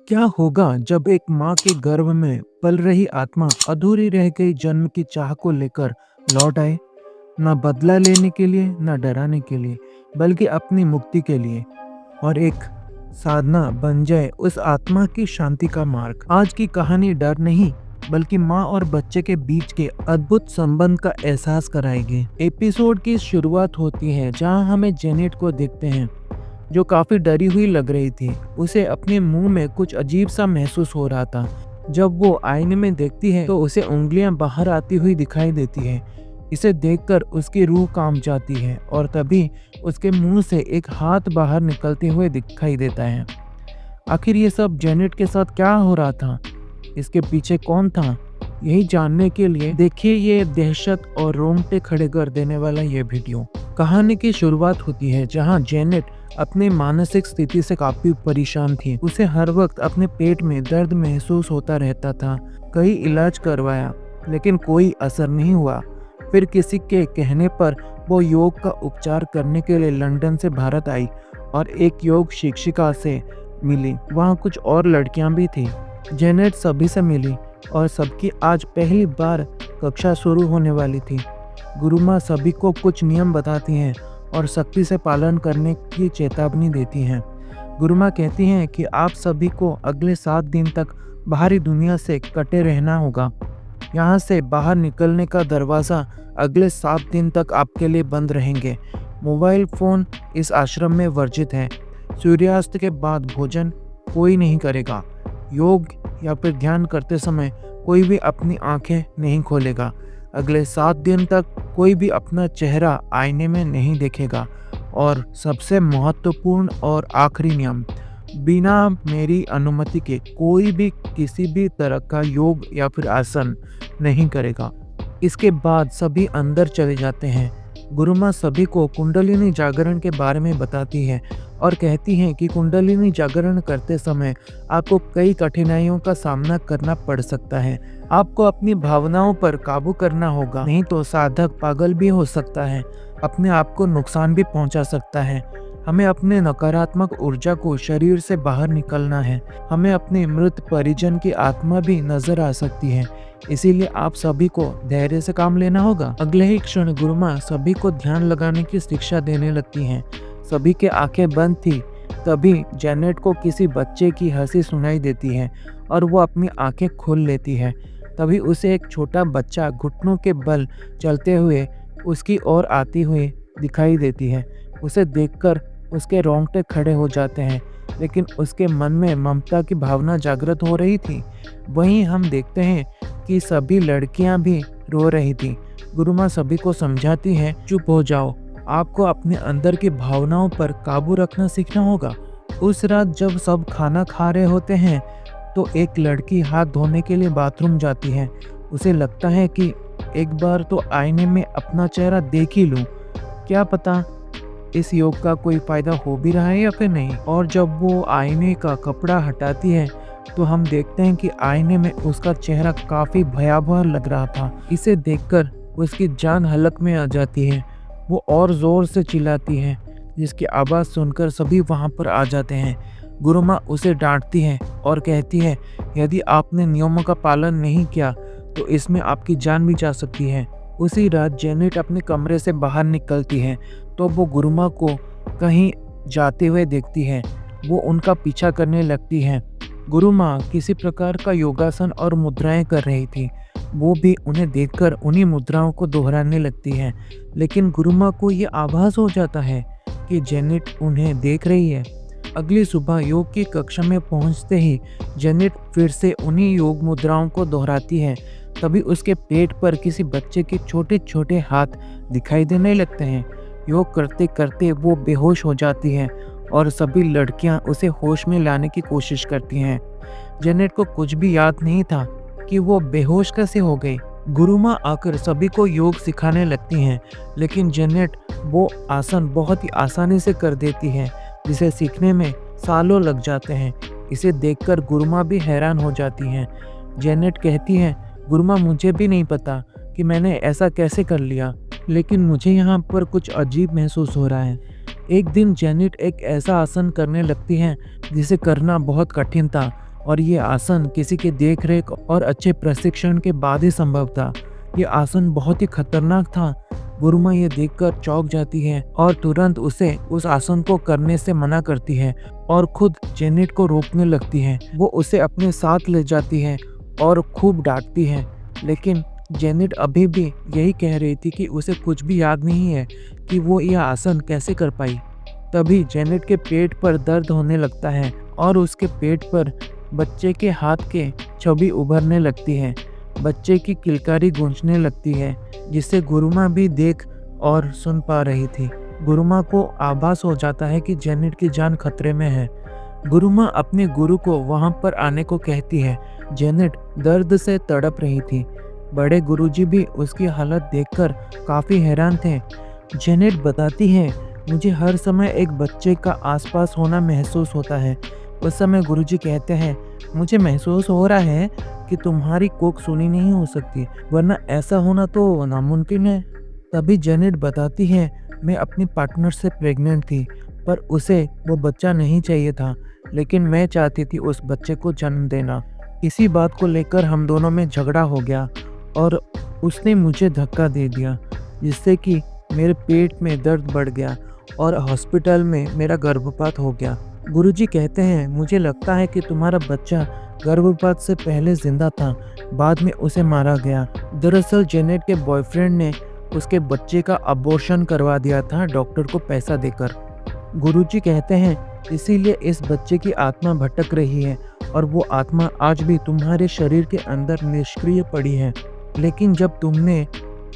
क्या होगा जब एक माँ के गर्भ में पल रही आत्मा अधूरी रह गई जन्म की चाह को लेकर लौट आए, ना बदला लेने के लिए ना डराने के लिए, बल्कि अपनी मुक्ति के लिए, और एक साधना बन जाए उस आत्मा की शांति का मार्ग। आज की कहानी डर नहीं बल्कि माँ और बच्चे के बीच के अद्भुत संबंध का एहसास कराएगी। एपिसोड की शुरुआत होती है जहाँ हमें जेनेट को देखते हैं जो काफी डरी हुई लग रही थी। उसे अपने मुंह में कुछ अजीब सा महसूस हो रहा था। जब वो आईने में देखती है तो उसे उंगलियां बाहर आती हुई दिखाई देती है। इसे देखकर उसकी रूह कांप जाती है और तभी उसके मुंह से एक हाथ बाहर निकलते हुए दिखाई देता है। आखिर ये सब जेनेट के साथ क्या हो रहा था? इसके पीछे कौन था? यही जानने के लिए देखिए ये दहशत और रोंगटे खड़े कर देने वाला ये वीडियो। कहानी की शुरुआत होती है जहां जेनेट अपनी मानसिक स्थिति से काफी परेशान थी। उसे हर वक्त अपने पेट में दर्द महसूस होता रहता था। कई इलाज करवाया लेकिन कोई असर नहीं हुआ। फिर किसी के कहने पर वो योग का उपचार करने के लिए लंदन से भारत आई और एक योग शिक्षिका से मिली। वहाँ कुछ और लड़कियां भी थी। जेनेट सभी से मिली और सबकी आज पहली बार कक्षा शुरू होने वाली थी। गुरुमा सभी को कुछ नियम बताती हैं और सख्ती से पालन करने की चेतावनी देती हैं। गुरुमा कहती हैं कि आप सभी को अगले 7 दिन तक बाहरी दुनिया से कटे रहना होगा। यहाँ से बाहर निकलने का दरवाज़ा अगले 7 दिन तक आपके लिए बंद रहेंगे। मोबाइल फ़ोन इस आश्रम में वर्जित है। सूर्यास्त के बाद भोजन कोई नहीं करेगा। योग या फिर ध्यान करते समय कोई भी अपनी आंखें नहीं खोलेगा। अगले 7 दिन तक कोई भी अपना चेहरा आईने में नहीं देखेगा। और सबसे महत्वपूर्ण और आखिरी नियम, बिना मेरी अनुमति के कोई भी किसी भी तरह का योग या फिर आसन नहीं करेगा। इसके बाद सभी अंदर चले जाते हैं। गुरुमा सभी को कुंडलिनी जागरण के बारे में बताती है और कहती हैं कि कुंडलिनी जागरण करते समय आपको कई कठिनाइयों का सामना करना पड़ सकता है। आपको अपनी भावनाओं पर काबू करना होगा, नहीं तो साधक पागल भी हो सकता है, अपने आप को नुकसान भी पहुंचा सकता है। हमें अपने नकारात्मक ऊर्जा को शरीर से बाहर निकलना है। हमें अपने मृत परिजन की आत्मा भी नजर आ सकती है, इसीलिए आप सभी को धैर्य से काम लेना होगा। अगले ही क्षण गुरुमा सभी को ध्यान लगाने की शिक्षा देने लगती हैं। सभी के आंखें बंद थी। तभी जेनेट को किसी बच्चे की हंसी सुनाई देती है और वो अपनी आंखें खोल लेती है। तभी उसे एक छोटा बच्चा घुटनों के बल चलते हुए उसकी ओर आती हुई दिखाई देती है। उसे देखकर उसके रोंगटे खड़े हो जाते हैं, लेकिन उसके मन में ममता की भावना जागृत हो रही थी। वहीं हम देखते हैं कि सभी लड़कियां भी रो रही थी। गुरुमा सभी को समझाती है, चुप हो जाओ, आपको अपने अंदर की भावनाओं पर काबू रखना सीखना होगा। उस रात जब सब खाना खा रहे होते हैं तो एक लड़की हाथ धोने के लिए बाथरूम जाती है। उसे लगता है कि एक बार तो आईने में अपना चेहरा देख ही लूं, क्या पता इस योग का कोई फायदा हो भी रहा है या फिर नहीं। और जब वो आईने का कपड़ा हटाती है तो हम देखते हैं कि आईने में उसका चेहरा काफी भयावह लग रहा था। इसे देखकर उसकी जान हलक में आ जाती है। वो और जोर से चिल्लाती है, जिसकी आवाज़ सुनकर सभी वहाँ पर आ जाते हैं। गुरुमा उसे डांटती है और कहती है, यदि आपने नियमों का पालन नहीं किया तो इसमें आपकी जान भी जा सकती है। उसी रात जेनेट अपने कमरे से बाहर निकलती है तो वो गुरुमा को कहीं जाते हुए देखती है। वो उनका पीछा करने लगती है। गुरुमा किसी प्रकार का योगासन और मुद्राएं कर रही थी। वो भी उन्हें देखकर उन्हीं मुद्राओं को दोहराने लगती है, लेकिन गुरुमा को ये आभास हो जाता है कि जेनेट उन्हें देख रही है। अगली सुबह योग की कक्षा में पहुंचते ही जेनेट फिर से उन्हीं योग मुद्राओं को दोहराती है। तभी उसके पेट पर किसी बच्चे के छोटे छोटे हाथ दिखाई देने लगते हैं। योग करते करते वो बेहोश हो जाती है और सभी लड़कियां उसे होश में लाने की कोशिश करती हैं। जेनेट को कुछ भी याद नहीं था कि वो बेहोश कैसे हो गई। गुरुमा आकर सभी को योग सिखाने लगती हैं, लेकिन जेनेट वो आसन बहुत ही आसानी से कर देती है, जिसे सीखने में सालों लग जाते हैं। इसे देखकर गुरुमा भी हैरान हो जाती हैं। जेनेट कहती है, गुरुमा मुझे भी नहीं पता कि मैंने ऐसा कैसे कर लिया, लेकिन मुझे यहाँ पर कुछ अजीब महसूस हो रहा है। एक दिन जेनेट एक ऐसा आसन करने लगती हैं जिसे करना बहुत कठिन था, और ये आसन किसी के देखरेख और अच्छे प्रशिक्षण के बाद ही संभव था। ये आसन बहुत ही खतरनाक था। गुरुमा ये देखकर चौंक जाती है और तुरंत उसे उस आसन को करने से मना करती है और खुद जेनेट को रोकने लगती है। वो उसे अपने साथ ले जाती है और खूब डांटती है, लेकिन जेनेट अभी भी यही कह रही थी कि उसे कुछ भी याद नहीं है कि वो यह आसन कैसे कर पाई। तभी जेनेट के पेट पर दर्द होने लगता है और उसके पेट पर बच्चे के हाथ के छवि उभरने लगती है। बच्चे की किलकारी गूंजने लगती है, जिसे गुरुमा भी देख और सुन पा रही थी। गुरुमा को आभास हो जाता है कि जेनेट की जान खतरे में है। गुरुमा अपने गुरु को वहां पर आने को कहती है। जेनेट दर्द से तड़प रही थी। बड़े गुरुजी भी उसकी हालत देखकर काफी हैरान थे। जेनेट बताती है, मुझे हर समय एक बच्चे का आसपास होना महसूस होता है। उस समय गुरुजी कहते हैं, मुझे महसूस हो रहा है कि तुम्हारी कोख सुनी नहीं हो सकती, वरना ऐसा होना तो नामुमकिन है। तभी जेनेट बताती है, मैं अपनी पार्टनर से प्रेग्नेंट थी, पर उसे वो बच्चा नहीं चाहिए था, लेकिन मैं चाहती थी उस बच्चे को जन्म देना। इसी बात को लेकर हम दोनों में झगड़ा हो गया और उसने मुझे धक्का दे दिया, जिससे कि मेरे पेट में दर्द बढ़ गया और हॉस्पिटल में मेरा गर्भपात हो गया। गुरुजी कहते हैं, मुझे लगता है कि तुम्हारा बच्चा गर्भपात से पहले जिंदा था, बाद में उसे मारा गया। दरअसल जेनेट के बॉयफ्रेंड ने उसके बच्चे का अबॉर्शन करवा दिया था डॉक्टर को पैसा देकर। गुरुजी कहते हैं, इसीलिए इस बच्चे की आत्मा भटक रही है और वो आत्मा आज भी तुम्हारे शरीर के अंदर निष्क्रिय पड़ी है। लेकिन जब तुमने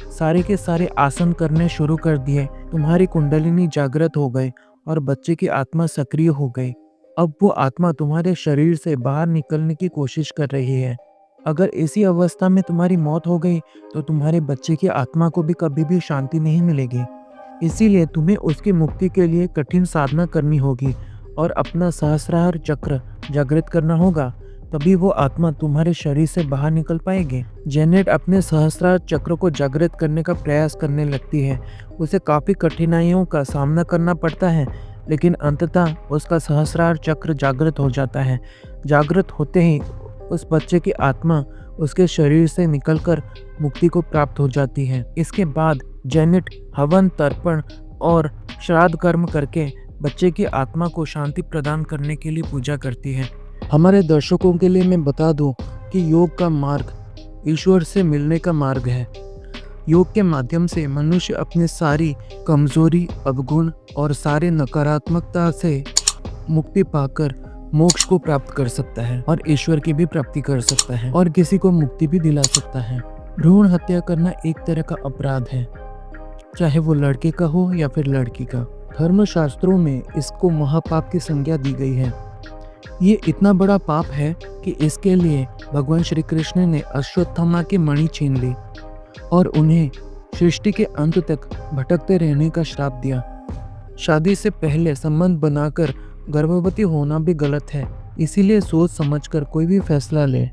सारे के सारे आसन करने शुरू कर दिए, तुम्हारी कुंडलिनी जागृत हो गई और बच्चे की आत्मा सक्रिय हो गई। अब वो आत्मा तुम्हारे शरीर से बाहर निकलने की कोशिश कर रही है। अगर इसी अवस्था में तुम्हारी मौत हो गई तो तुम्हारे बच्चे की आत्मा को भी कभी भी शांति नहीं मिलेगी। इसीलिए तुम्हें उसकी मुक्ति के लिए कठिन साधना करनी होगी और अपना सहस्रार चक्र जागृत करना होगा, तभी वो आत्मा तुम्हारे शरीर से बाहर निकल पाएगी। जेनेट अपने सहस्रार चक्र को जागृत करने का प्रयास करने लगती है। उसे काफ़ी कठिनाइयों का सामना करना पड़ता है, लेकिन अंततः उसका सहस्रार चक्र जागृत हो जाता है। जागृत होते ही उस बच्चे की आत्मा उसके शरीर से निकलकर मुक्ति को प्राप्त हो जाती है। इसके बाद जेनेट हवन, तर्पण और श्राद्ध कर्म करके बच्चे की आत्मा को शांति प्रदान करने के लिए पूजा करती है। हमारे दर्शकों के लिए मैं बता दूं कि योग का मार्ग ईश्वर से मिलने का मार्ग है। योग के माध्यम से मनुष्य अपनी सारी कमजोरी, अवगुण और सारे नकारात्मकता से मुक्ति पाकर मोक्ष को प्राप्त कर सकता है और ईश्वर की भी प्राप्ति कर सकता है और किसी को मुक्ति भी दिला सकता है। भ्रूण हत्या करना एक तरह का अपराध है, चाहे वो लड़के का हो या फिर लड़की का। धर्मशास्त्रों में इसको महापाप की संज्ञा दी गई है। ये इतना बड़ा पाप है कि इसके लिए भगवान श्री कृष्ण ने अश्वत्थामा की मणि छीन ली और उन्हें सृष्टि के अंत तक भटकते रहने का श्राप दिया। शादी से पहले संबंध बनाकर गर्भवती होना भी गलत है, इसीलिए सोच समझकर कोई भी फैसला ले।